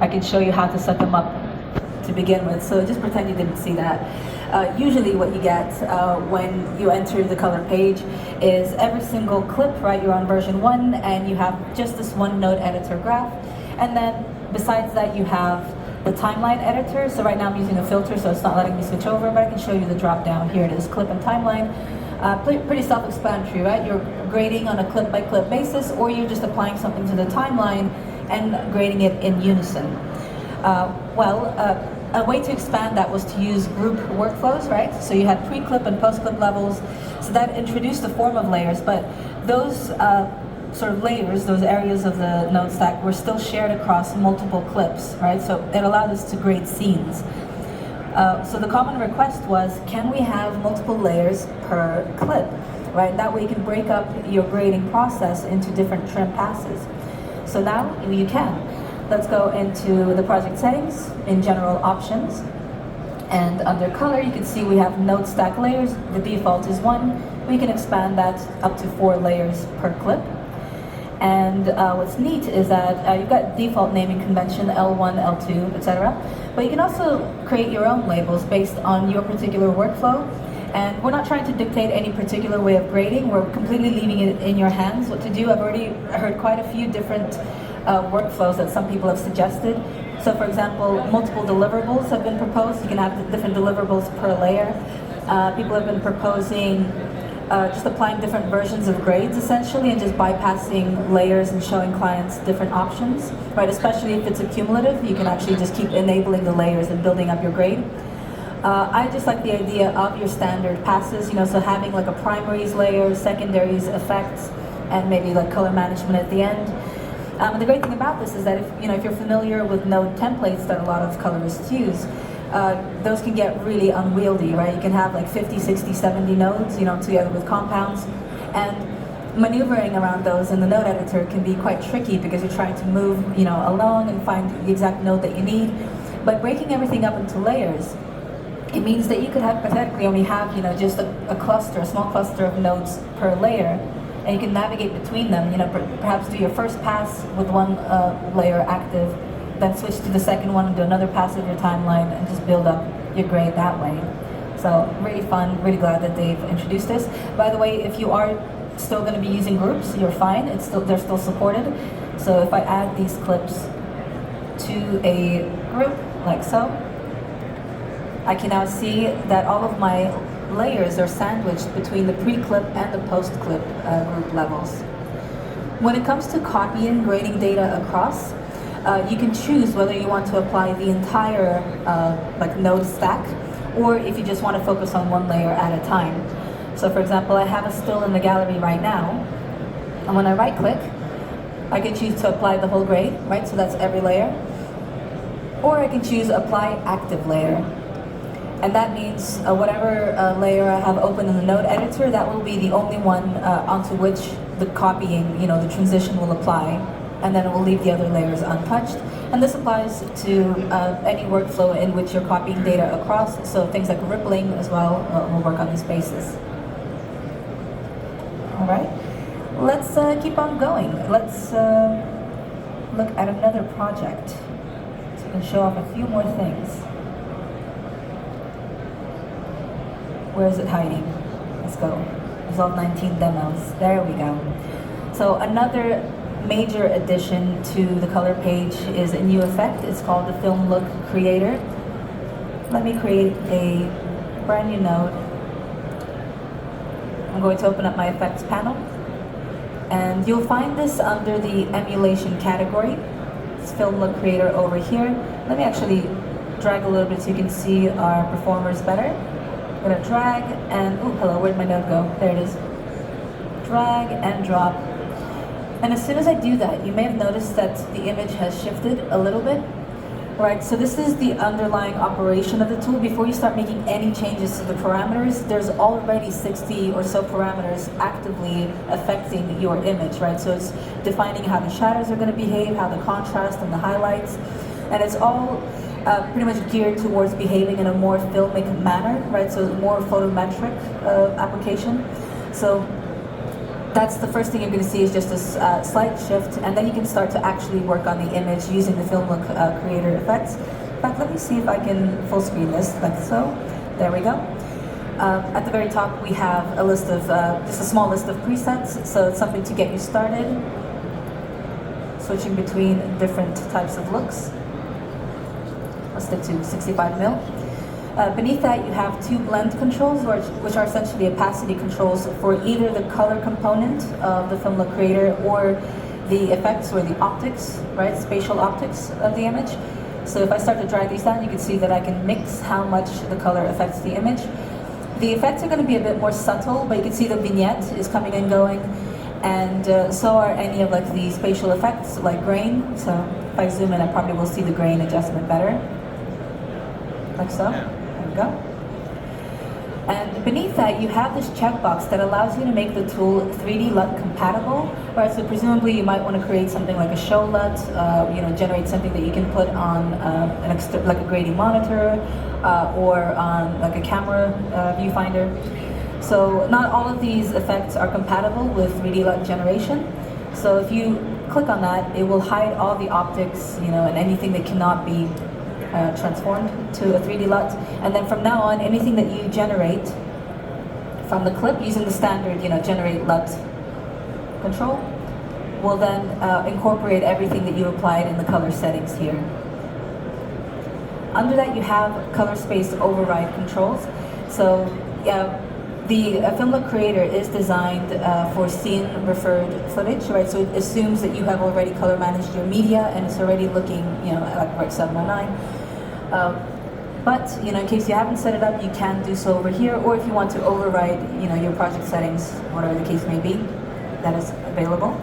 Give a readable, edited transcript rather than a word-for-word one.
I can show you how to set them up to begin with. So just pretend you didn't see that. Usually what you get when you enter the color page is every single clip, right? You're on version 1 and you have just this one node editor graph. And then besides that you have the timeline editor. So right now I'm using a filter, so it's not letting me switch over, but I can show you the drop down. Here it is, clip and timeline. Pretty self-explanatory, right? You're grading on a clip-by-clip basis, or you're just applying something to the timeline and grading it in unison. A way to expand that was to use group workflows, right? So you had pre-clip and post-clip levels, so that introduced a form of layers, but those sort of layers, those areas of the node stack were still shared across multiple clips, right? So it allowed us to grade scenes. So the common request was, can we have multiple layers per clip, right? That way you can break up your grading process into different trim passes. So now you can. Let's go into the project settings, in general options, and under color you can see we have node stack layers. The default is 1. We can expand that up to 4 layers per clip. And what's neat is that you've got default naming convention, L1, L2, etc. But you can also create your own labels based on your particular workflow. And we're not trying to dictate any particular way of grading. We're completely leaving it in your hands what to do. I've already heard quite a few different workflows that some people have suggested. So for example, multiple deliverables have been proposed. You can have different deliverables per layer. People have been proposing just applying different versions of grades essentially and just bypassing layers and showing clients different options, right? Especially if it's accumulative, you can actually just keep enabling the layers and building up your grade. I just like the idea of your standard passes, so having like a primaries layer, secondaries, effects, and maybe like color management at the end. And the great thing about this is that if you're familiar with node templates that a lot of colorists use, those can get really unwieldy, right? You can have like 50, 60, 70 nodes, together with compounds. And maneuvering around those in the node editor can be quite tricky because you're trying to move, along and find the exact node that you need. But breaking everything up into layers, it means that you could hypothetically only have, just a cluster, a small cluster of nodes per layer, and you can navigate between them, perhaps do your first pass with one layer active, then switch to the second one and do another pass of your timeline and just build up your grade that way. So really fun, really glad that they've introduced this. By the way, if you are still going to be using groups, you're fine, they're still supported. So if I add these clips to a group, like so, I can now see that all of my layers are sandwiched between the pre-clip and the post-clip group levels. When it comes to copying grading data across, you can choose whether you want to apply the entire node stack, or if you just want to focus on one layer at a time. So for example, I have a still in the gallery right now, and when I right click, I can choose to apply the whole grade, right? So that's every layer. Or I can choose apply active layer. And that means whatever layer I have open in the node editor, that will be the only one onto which the copying, the transition will apply, and then it will leave the other layers untouched. And this applies to any workflow in which you're copying data across, so things like rippling as well will work on this basis. All right, let's keep on going. Let's look at another project so we can show off a few more things. Where is it hiding? Let's go. Resolve 19 demos. There we go. So another major addition to the color page is a new effect. It's called the Film Look Creator. Let me create a brand new node. I'm going to open up my effects panel. And you'll find this under the emulation category. It's Film Look Creator over here. Let me actually drag a little bit so you can see our performers better. I'm going to drag and, oh, hello, where'd my node go? There it is. Drag and drop. And as soon as I do that, you may have noticed that the image has shifted a little bit. Right, so this is the underlying operation of the tool. Before you start making any changes to the parameters, there's already 60 or so parameters actively affecting your image, right? So it's defining how the shadows are going to behave, how the contrast and the highlights, and it's all pretty much geared towards behaving in a more filmic manner, right? So more photometric application. So that's the first thing you're going to see is just a slight shift, and then you can start to actually work on the image using the Film Look Creator effects. In fact, let me see if I can full screen this, like so. There we go. At the very top, we have a list of, just a small list of presets, so it's something to get you started. Switching between different types of looks. Let's stick to 65mm. Beneath that, you have two blend controls, which are essentially opacity controls for either the color component of the Film Look Creator or the effects or the optics, right, spatial optics of the image. So if I start to drag these down, you can see that I can mix how much the color affects the image. The effects are going to be a bit more subtle, but you can see the vignette is coming and going, and so are any of like the spatial effects, like grain. So if I zoom in, I probably will see the grain adjustment better, like so. There we go. And beneath that, you have this checkbox that allows you to make the tool 3D LUT compatible. Right, so presumably you might want to create something like a show LUT, generate something that you can put on like a grading monitor or on like a camera viewfinder. So not all of these effects are compatible with 3D LUT generation. So if you click on that, it will hide all the optics, and anything that cannot be transformed to a 3D LUT, and then from now on, anything that you generate from the clip using the standard, generate LUT control, will then incorporate everything that you applied in the color settings here. Under that, you have color space override controls. So the Film Look Creator is designed for scene-referred footage, right? So it assumes that you have already color managed your media and it's already looking, like Rec. 709. But in case you haven't set it up, you can do so over here, or if you want to override, your project settings, whatever the case may be, that is available.